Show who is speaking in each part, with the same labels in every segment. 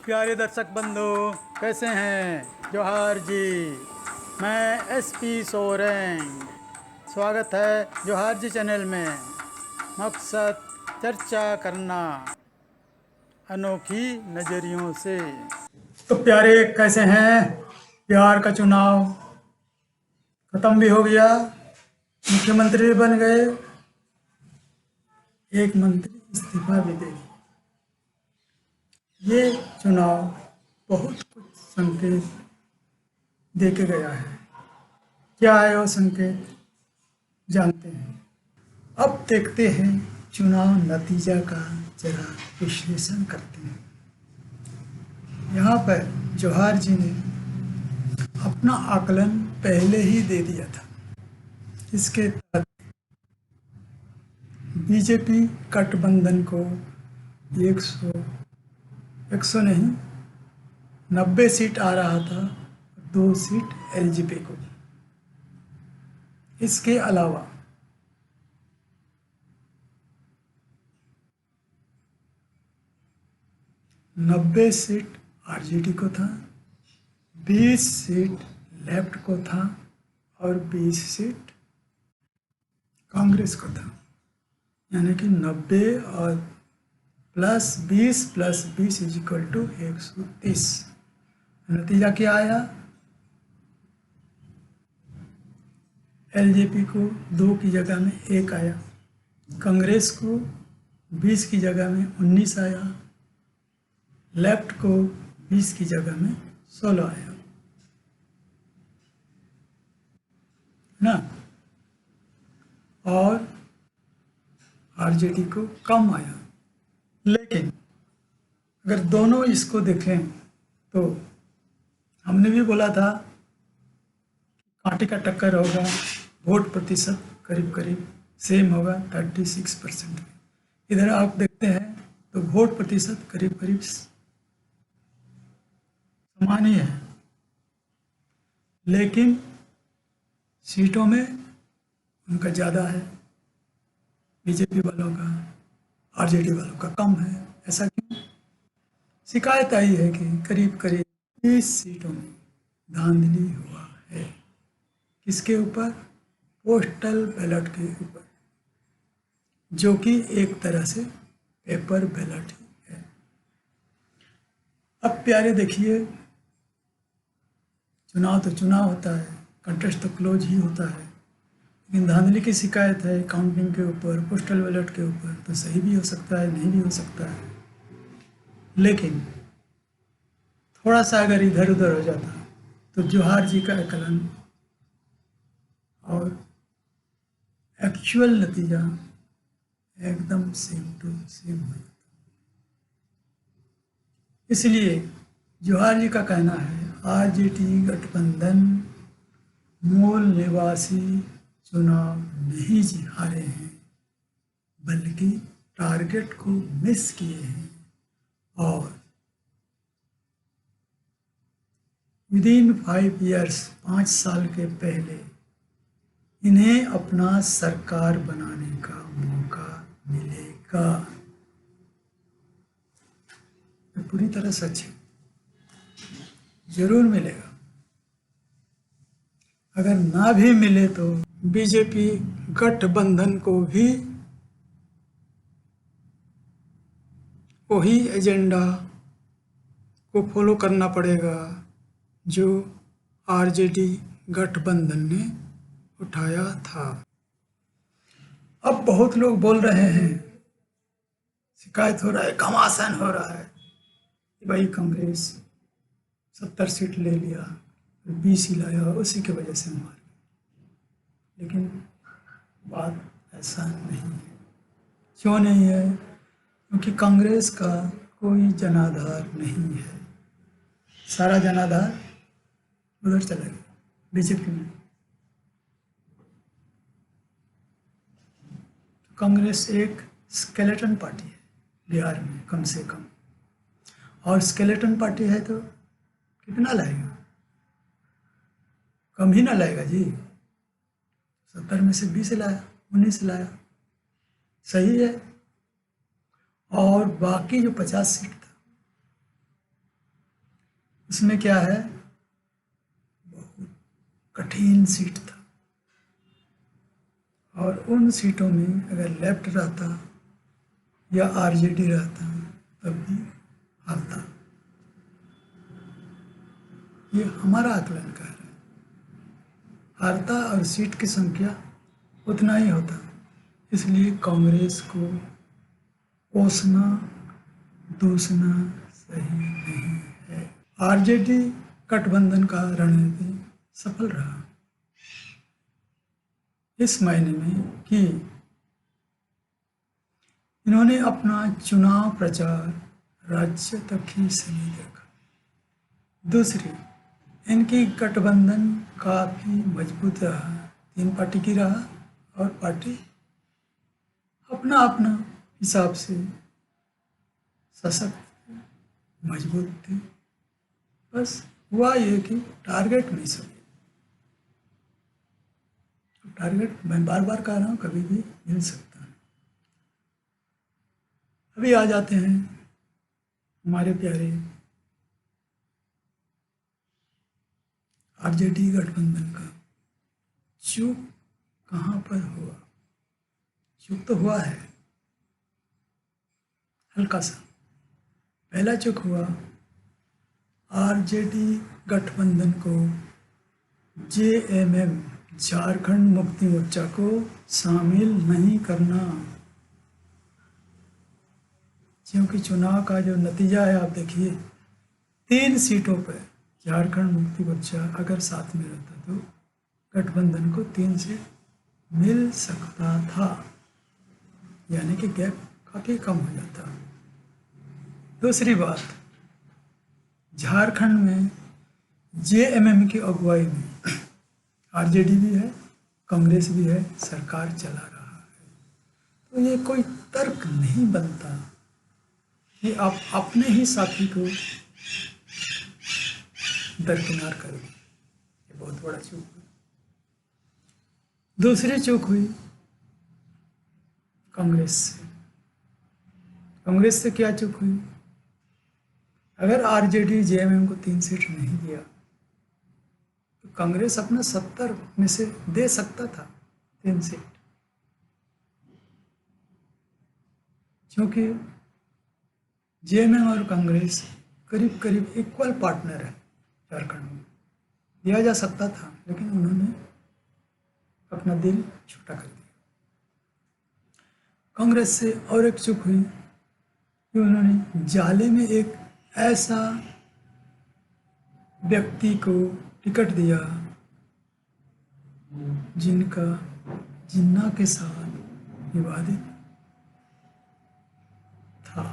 Speaker 1: प्यारे दर्शक बंधु, कैसे हैं? जोहार जी। मैं एसपी सोरेन। स्वागत है जोहार जी चैनल में। मकसद चर्चा करना अनोखी नज़रियों से। तो प्यारे कैसे हैं? बिहार का चुनाव ख़त्म भी हो गया, मुख्यमंत्री भी बन गए, एक मंत्री इस्तीफा भी दे दिया। ये चुनाव बहुत कुछ संकेत दे के गया है। क्या है वो संकेत, जानते हैं। अब देखते हैं चुनाव नतीजा का जरा विश्लेषण करते हैं। यहाँ पर जोहार जी ने अपना आकलन पहले ही दे दिया था। इसके तहत बीजेपी गठबंधन को 100 नहीं 90 सीट आ रहा था, 2 सीट एलजेपी को। इसके अलावा 90 सीट आरजेडी को था, 20 सीट लेफ्ट को था और 20 सीट कांग्रेस को था। यानी कि 90 और +20 + 20 = 130। नतीजा क्या आया? एलजेपी को 2 की जगह में 1 आया, कांग्रेस को 20 की जगह में 19 आया, लेफ्ट को 20 की जगह में 16 आया ना। और आरजेडी को कम आया। लेकिन अगर दोनों इसको देखें तो हमने भी बोला था कांटे का टक्कर होगा, वोट प्रतिशत करीब करीब सेम होगा 36%। इधर आप देखते हैं तो वोट प्रतिशत करीब करीब समान ही है, लेकिन सीटों में उनका ज़्यादा है, बीजेपी वालों का आरजेडी वालों का कम है। ऐसा क्यों? शिकायत आई है कि करीब करीब 30 सीटों में धांधली हुआ है। किसके ऊपर? पोस्टल बैलेट के ऊपर, जो कि एक तरह से पेपर बैलेट ही है। अब प्यारे देखिए, चुनाव तो चुनाव होता है, कंटेस्ट तो क्लोज ही होता है, लेकिन धांधली की शिकायत है काउंटिंग के ऊपर, पोस्टल बैलेट के ऊपर। तो सही भी हो सकता है, नहीं भी हो सकता है। लेकिन थोड़ा सा अगर इधर उधर हो जाता तो जोहार जी का आकलन और एक्चुअल नतीजा एकदम सेम टू सेम हो जाता। इसलिए जोहार जी का कहना है आरजेडी गठबंधन मूल निवासी चुनाव नहीं हारे हैं, बल्कि टारगेट को मिस किए हैं और विदिन 5 ईयर्स 5 साल के पहले इन्हें अपना सरकार बनाने का मौका मिलेगा। ये पूरी तरह सच है, जरूर मिलेगा। अगर ना भी मिले तो बीजेपी गठबंधन को भी वही एजेंडा को फॉलो करना पड़ेगा जो आरजेडी गठबंधन ने उठाया था। अब बहुत लोग बोल रहे हैं, शिकायत हो रहा है, घमासान हो रहा है कि भाई कांग्रेस 70 सीट ले लिया, 20 ही लाया, उसी की वजह से हम हार गए। लेकिन बात ऐसा नहीं है। क्यों नहीं है? क्योंकि कांग्रेस का कोई जनाधार नहीं है। सारा जनाधार उधर चला गया, बीजेपी में। कांग्रेस एक स्केलेटन पार्टी है बिहार में, कम से कम। और स्केलेटन पार्टी है तो कितना लाएगा? कम ही ना लाएगा जी। 70 में से 20 लाया, 19 लाया, सही है। और बाकी जो 50 सीट था उसमें क्या है, कठिन सीट था, और उन सीटों में अगर लेफ्ट रहता या आरजेडी रहता तब भी हारता। ये हमारा आकलन कह रहा है, हारता और सीट की संख्या उतना ही होता। इसलिए कांग्रेस को कोसना दूसना सही नहीं है। आरजेडी गठबंधन का रणनीति सफल रहा इस मायने में कि इन्होंने अपना चुनाव प्रचार राज्य तक ही सीमित रखा। दूसरी, इनकी गठबंधन काफ़ी मजबूत रहा, 3 पार्टी की रहा, और पार्टी अपना अपना हिसाब से सशक्त मजबूत थी। बस हुआ ये कि टारगेट मिस हो गया। टारगेट मैं बार बार कह रहा हूँ, कभी भी मिल सकता है। अभी आ जाते हैं हमारे प्यारे आरजेडी गठबंधन का चूक कहाँ पर हुआ। चूक तो हुआ है हल्का सा। पहला चूक हुआ, आरजेडी गठबंधन को जेएमएम झारखंड मुक्ति मोर्चा को शामिल नहीं करना। क्योंकि चुनाव का जो नतीजा है आप देखिए, 3 सीटों पर झारखंड मुक्ति मोर्चा अगर साथ में रहता तो गठबंधन को 3 सीट मिल सकता था, यानी कि गैप काफ़ी कम हो जाता। दूसरी बात, झारखंड में जेएमएम की अगुवाई में आरजेडी भी है, कांग्रेस भी है, सरकार चला रहा है। तो ये कोई तर्क नहीं बनता कि आप अपने ही साथी को दरकिनार कर दें। ये बहुत बड़ा चूक हुआ। दूसरी चूक हुई कांग्रेस से। कांग्रेस से क्या चूक हुई, अगर आरजेडी जेएमएम को 3 सीट नहीं दिया तो कांग्रेस अपना 70 में से दे सकता था 3 सीट, क्योंकि जेएमएम और कांग्रेस करीब करीब इक्वल पार्टनर है झारखंड में। दिया जा सकता था, लेकिन उन्होंने अपना दिल छोटा कर दिया। कांग्रेस से और एक चूक हुई कि उन्होंने जाले में एक ऐसा व्यक्ति को टिकट दिया जिनका जिन्ना के साथ विवादित था।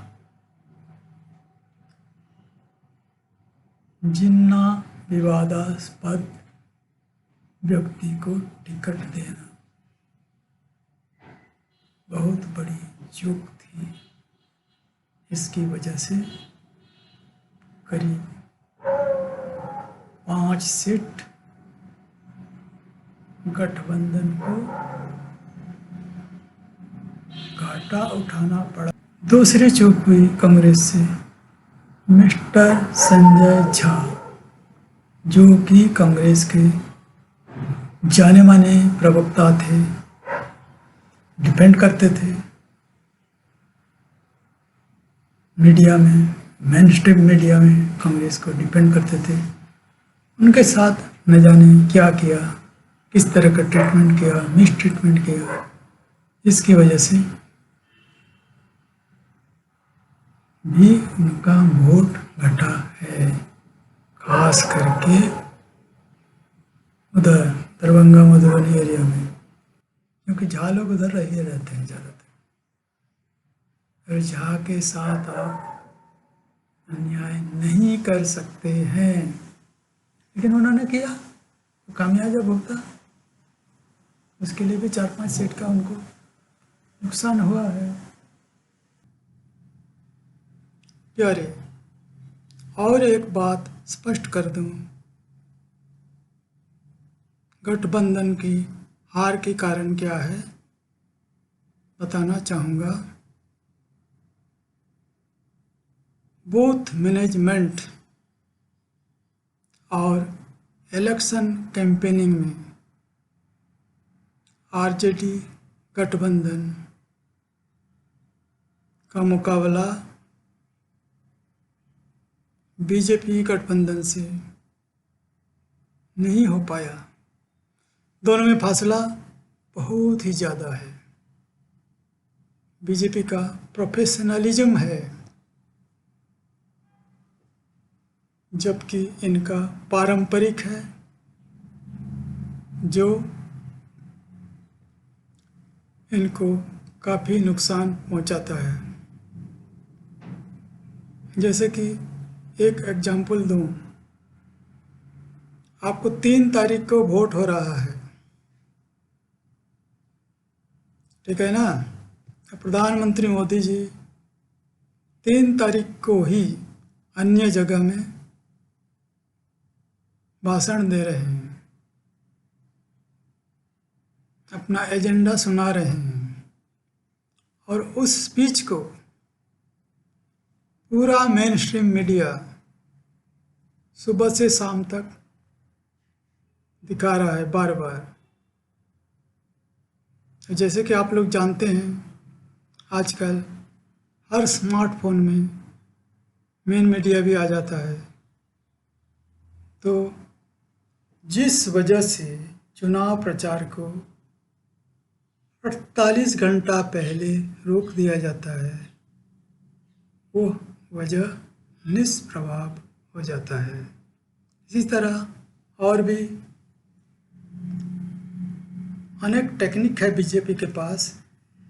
Speaker 1: जिन्ना विवादास्पद व्यक्ति को टिकट देना बहुत बड़ी चूक थी। इसकी वजह से करीब 5 सीट गठबंधन को घाटा उठाना पड़ा। दूसरी चूक हुई कांग्रेस से मिस्टर संजय झा, जो कि कांग्रेस के जाने माने प्रवक्ता थे, डिपेंड करते थे मीडिया में, मेन स्ट्रीम मीडिया में कांग्रेस को डिपेंड करते थे। उनके साथ न जाने क्या किया, किस तरह का ट्रीटमेंट किया, मिस ट्रीटमेंट किया, इसकी वजह से भी उनका वोट घटा है। खास करके उधर दरभंगा मधुबनी एरिया में, क्योंकि झा लोग उधर रहे रहते हैं ज़्यादातर। और झा के साथ आप अन्याय नहीं कर सकते हैं, लेकिन उन्होंने किया तो कामयाब होता। उसके लिए भी 4-5 सीट का उनको नुकसान हुआ है। प्यारे, और एक बात स्पष्ट कर दूं, गठबंधन की हार के कारण क्या है बताना चाहूँगा। बूथ मैनेजमेंट और इलेक्शन कैंपेनिंग में आरजेडी गठबंधन का मुकाबला बीजेपी गठबंधन से नहीं हो पाया। दोनों में फासला बहुत ही ज़्यादा है। बीजेपी का प्रोफेशनलिज्म है, जबकि इनका पारंपरिक है, जो इनको काफ़ी नुकसान पहुंचाता है। जैसे कि एक एग्जाम्पल दूं, आपको 3 तारीख को वोट हो रहा है, ठीक है ना। प्रधानमंत्री मोदी जी 3 तारीख को ही अन्य जगह में भाषण दे रहे हैं, अपना एजेंडा सुना रहे हैं, और उस स्पीच को पूरा मेन स्ट्रीम मीडिया सुबह से शाम तक दिखा रहा है बार बार। जैसे कि आप लोग जानते हैं, आजकल हर स्मार्टफोन में मेन मीडिया भी आ जाता है। तो जिस वजह से चुनाव प्रचार को 48 घंटा पहले रोक दिया जाता है, वो वजह निष्प्रभाव हो जाता है। इसी तरह और भी अनेक टेक्निक है बीजेपी के पास,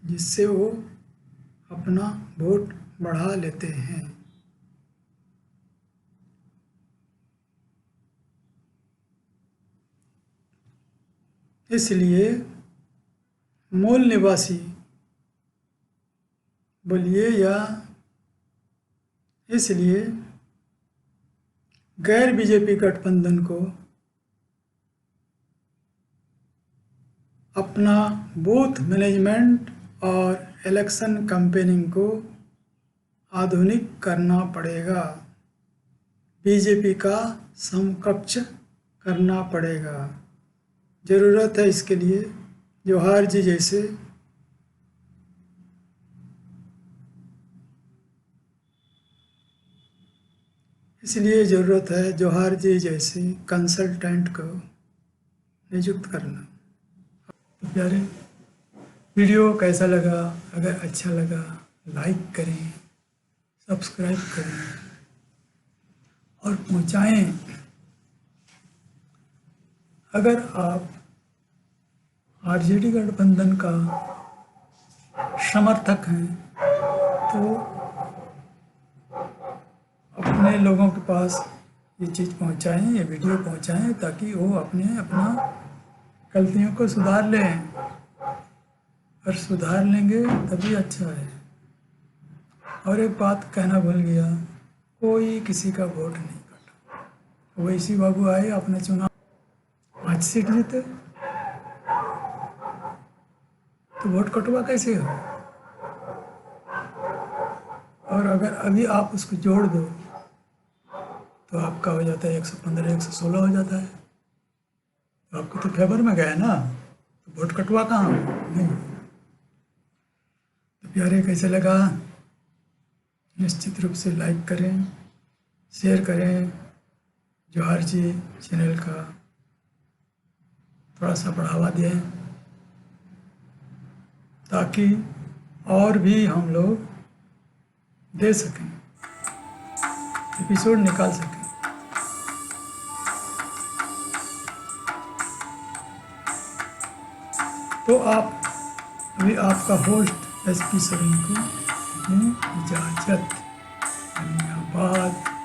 Speaker 1: जिससे वो अपना वोट बढ़ा लेते हैं। इसलिए मूल निवासी बोलिए या इसलिए गैर बीजेपी गठबंधन को अपना बूथ मैनेजमेंट और इलेक्शन कैंपेनिंग को आधुनिक करना पड़ेगा, बीजेपी का समकक्ष करना पड़ेगा। ज़रूरत है इसके लिए जवाहर जी जैसे इसलिए ज़रूरत है जवाहर जी जैसे कंसल्टेंट को नियुक्त करना। तो प्यारे, वीडियो कैसा लगा? अगर अच्छा लगा लाइक करें, सब्सक्राइब करें और पहुंचाएं। अगर आप आरजेडी गठबंधन का समर्थक हैं तो अपने लोगों के पास ये चीज़ पहुंचाएं, ये वीडियो पहुंचाएं, ताकि वो अपना गलतियों को सुधार लें। और सुधार लेंगे तभी अच्छा है। और एक बात कहना भूल गया, कोई किसी का वोट नहीं काटा। वैसी बाबू आए, अपने चुनाव 5 सीट जीते, तो वोट कटवा कैसे हो? और अगर अभी आप उसको जोड़ दो तो आपका हो जाता है 115, 116 हो जाता है। तो आपको तो फेवर में गया ना, तो वोट कटवा कहाँ नहीं। तो प्यारे, कैसे लगा? निश्चित रूप से लाइक करें, शेयर करें। जवाहर जी चैनल का थोड़ा सा बढ़ावा दें, ताकि और भी हम लोग दे सकें, एपिसोड निकाल सकें। तो आप अभी आपका होस्ट SP सरीन को इजाज़त। धन्यवाद।